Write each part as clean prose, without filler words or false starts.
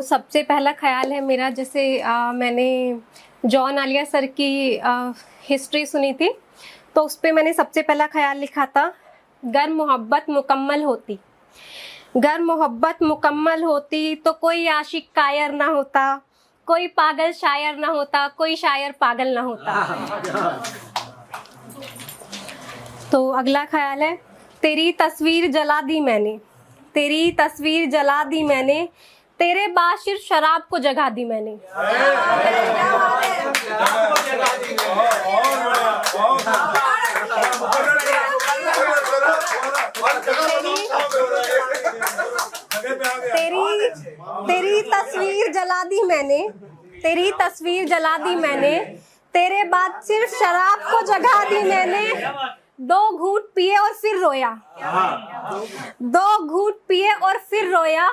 सबसे पहला ख्याल है मेरा, जैसे मैंने जॉन आलिया सर की हिस्ट्री सुनी थी, तो उस पर मैंने सबसे पहला ख्याल लिखा था, गर मोहब्बत मुकम्मल होती, गर मोहब्बत मुकम्मल होती तो कोई आशिक कायर ना होता, कोई पागल शायर ना होता, कोई शायर पागल ना होता। तो अगला ख्याल है, तेरी तस्वीर जला दी मैंने, तेरी तस्वीर जला दी मैंने, तेरे बाद सिर्फ शराब को जगा दी मैंने। तेरी तस्वीर जला दी मैंने, तेरी तस्वीर जला दी मैंने, तेरे बाद सिर्फ शराब को जगा दी मैंने। दो घूंट पिए और फिर रोया, दो घूंट पिए और फिर रोया,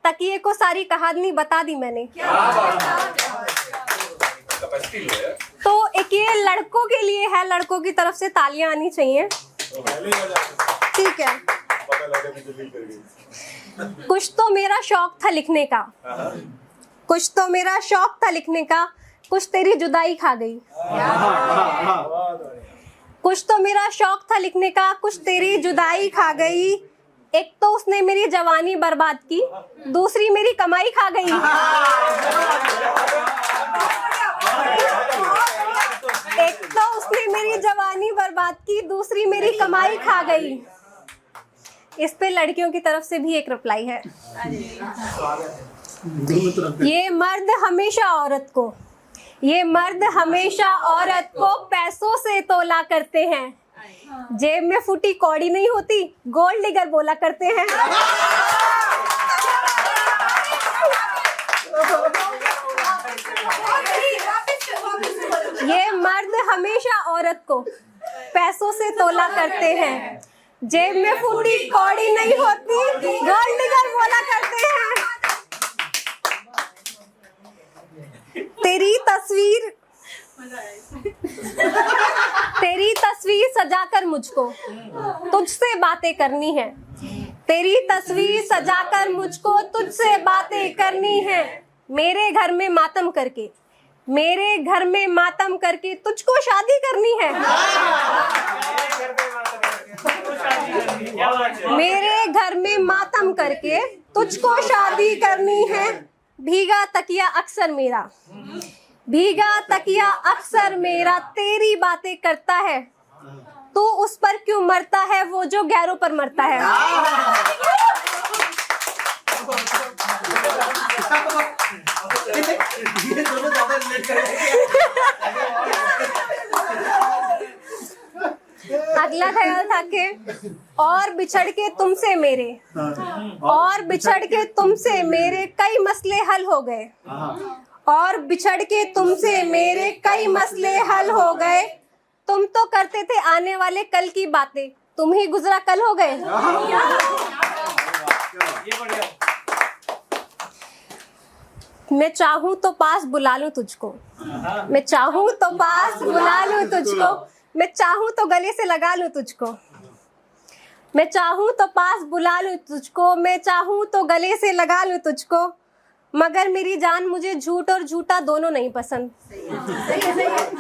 तकिए को सारी कहानी बता दी मैंने। तो एक ये लड़कों के लिए है, लड़कों की तरफ से तालियां आनी चाहिए, ठीक है। कुछ तो मेरा शौक था लिखने का, कुछ तो मेरा शौक था लिखने का, कुछ तेरी जुदाई खा गई। कुछ तो मेरा शौक था लिखने का, कुछ तेरी जुदाई खा गई। एक तो उसने मेरी जवानी बर्बाद की, दूसरी मेरी कमाई खा गई। एक तो उसने मेरी जवानी बर्बाद की, दूसरी मेरी कमाई खा गई। इस पे लड़कियों की तरफ से भी एक रिप्लाई है, ये मर्द हमेशा औरत को, ये मर्द हमेशा औरत को पैसों से तोला करते हैं, जेब में फूटी कौड़ी नहीं होती, गोल्ड डिगर बोला करते हैं। ये मर्द हमेशा औरत को पैसों से तोला करते हैं, जेब में फूटी कौड़ी नहीं होती, गोल्ड डिगर बोला करते हैं। तेरी तस्वीर, तेरी तस्वीर सजाकर मुझको तुझसे बातें करनी है, तेरी तस्वीर सजाकर मुझको तुझसे बातें करनी है। मेरे घर में मातम करके, मेरे घर में मातम करके तुझको शादी करनी है। मेरे घर में मातम करके तुझको शादी करनी है। भीगा तकिया अक्सर मेरा, भीगा तकिया अक्सर मेरा तेरी बातें करता है, तू उस पर क्यों मरता है वो जो गैरों पर मरता है। अगला ख्याल था कि और बिछड़ के तुमसे मेरे, और बिछड़ के तुमसे मेरे कई मसले हल हो गए, और बिछड़ के तुमसे मेरे कई मसले हल हो गए। तुम तो करते थे आने वाले कल की बातें, तुम ही गुजरा कल हो गए। मैं चाहूं तो पास बुला लूं तुझको, मैं चाहूं तो पास बुला लूं तुझको, मैं चाहूं तो गले से लगा लूं तुझको, मैं चाहूं तो पास बुला लूं तुझको, मैं चाहूं तो गले से लगा लूं तुझको। मगर मेरी जान मुझे झूठ और झूठा दोनों नहीं पसंद,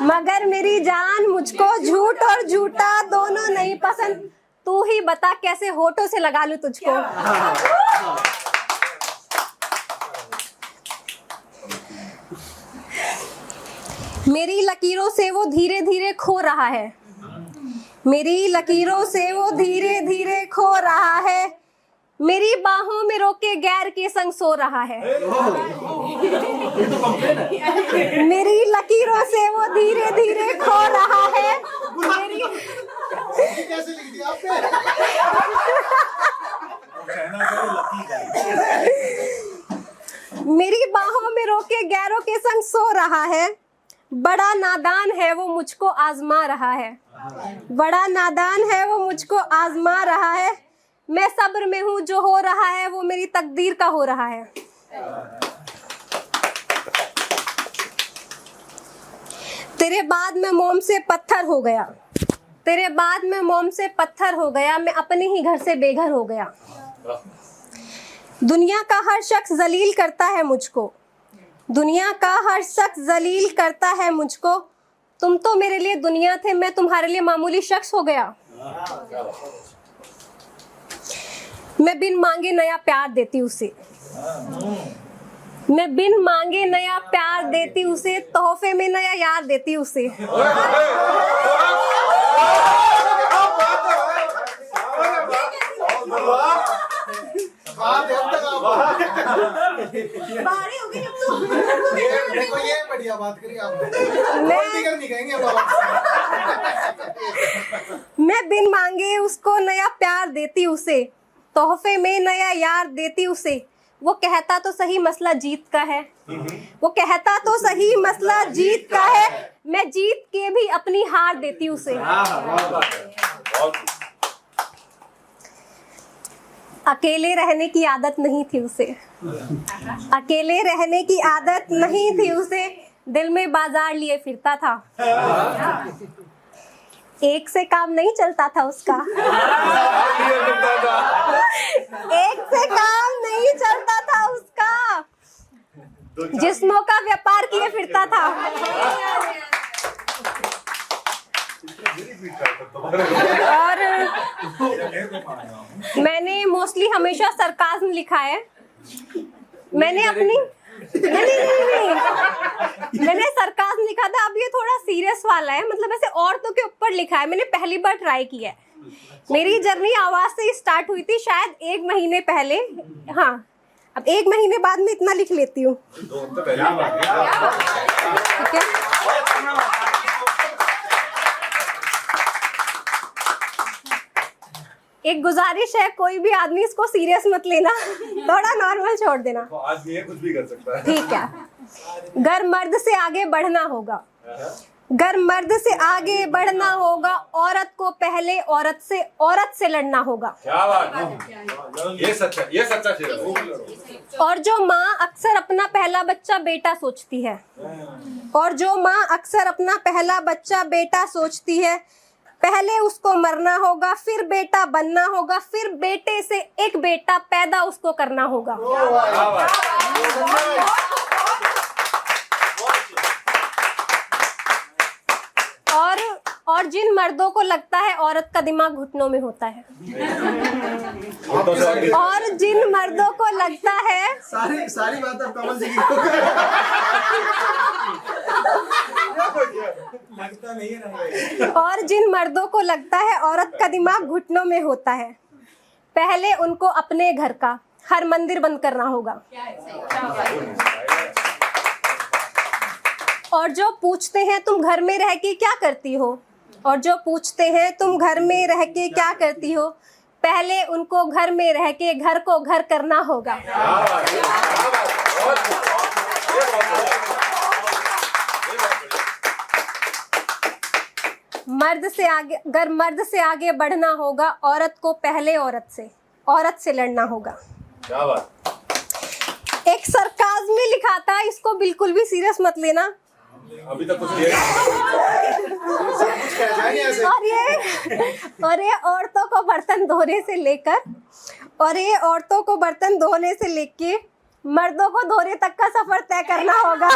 मगर मेरी जान मुझको झूठ और झूठा दोनों नहीं पसंद। तू ही बता कैसे होठों से लगा लूं तुझको। मेरी लकीरों से वो धीरे धीरे खो रहा है, मेरी लकीरों से वो धीरे धीरे खो रहा है। मेरी बाहों में रोके गैर के संग सो रहा है, मेरी लकीरों से वो धीरे धीरे खो रहा है। मेरी बाहों में रोके गैरों के संग सो रहा है। बड़ा नादान है वो मुझको आजमा रहा है, बड़ा नादान है वो मुझको आजमा रहा है। मैं सब्र में हूँ, जो हो रहा है वो मेरी तकदीर का हो रहा है। तेरे बाद मैं मोम से पत्थर हो गया, तेरे बाद मैं मोम से पत्थर हो गया, मैं अपने ही घर से बेघर हो गया। दुनिया का हर शख्स जलील करता है मुझको, दुनिया का हर शख्स जलील करता है मुझको। तुम तो मेरे लिए दुनिया थे, मैं तुम्हारे लिए मामूली शख्स हो गया। मैं बिन मांगे नया प्यार देती उसे, मैं बिन मांगे नया प्यार देती उसे, तोहफे में नया यार देती उसे। देखो ये बढ़िया बात करी आपने। नहीं कहेंगे मैं बिन मांगे उसको नया प्यार देती उसे, तोहफे में नया यार देती उसे। वो कहता तो सही मसला जीत का है, वो कहता तो सही मसला जीत का है, मैं जीत के भी अपनी हार देती उसे। अकेले रहने की आदत नहीं थी उसे, अकेले रहने की आदत नहीं थी उसे, दिल में बाजार लिए फिरता था। एक से काम नहीं चलता था उसका, एक से काम नहीं चलता था उसका, जिस्मों का व्यापार किए फिरता था। और मैंने मोस्टली हमेशा सरकाज़्म लिखा है। मैंने अपनी नहीं मैंने सरकाज़्म लिखा था। अब ये थोड़ा सीरियस वाला है, मतलब ऐसे औरतों के ऊपर लिखा है। मैंने पहली बार ट्राई किया है। मेरी जर्नी आवाज से स्टार्ट हुई थी शायद 1 महीने पहले। हाँ, अब 1 महीने बाद में इतना लिख लेती हूँ। ठीक है, एक गुजारिश है, कोई भी आदमी इसको सीरियस मत लेना, थोड़ा नॉर्मल छोड़ देना। तो आदमी कुछ भी कर सकता है। ठीक है। घर मर्द से आगे बढ़ना होगा, घर मर्द से आगे बढ़ना होगा, औरत को पहले औरत से लड़ना होगा। क्या बात, ये सच्चा शेर है। और जो माँ अक्सर अपना पहला बच्चा बेटा सोचती है, और जो माँ अक्सर अपना पहला बच्चा बेटा सोचती है, पहले उसको मरना होगा, फिर बेटा बनना होगा, फिर बेटे से एक बेटा पैदा उसको करना होगा। और जिन मर्दों को लगता है औरत का दिमाग घुटनों में होता है, और जिन मर्दों को लगता है सारी बात अब कमल जी लगता नहीं है। और जिन मर्दों को लगता है औरत का दिमाग घुटनों में होता है, पहले उनको अपने घर का हर मंदिर बंद करना होगा। और जो पूछते हैं तुम घर में रह के क्या करती हो, और जो पूछते हैं तुम घर में रह के क्या करती हो, पहले उनको घर में रह के घर को घर करना होगा। अगर मर्द से आगे बढ़ना होगा, औरत को पहले औरत से लड़ना होगा। क्या बात। एक सरकाज़्म में लिखा था, इसको बिल्कुल भी सीरियस मत लेना। अभी तक कुछ और ये औरतों को बर्तन धोने से लेकर, और ये औरतों को बर्तन धोने से लेके मर्दों को धोने तक का सफर तय करना होगा।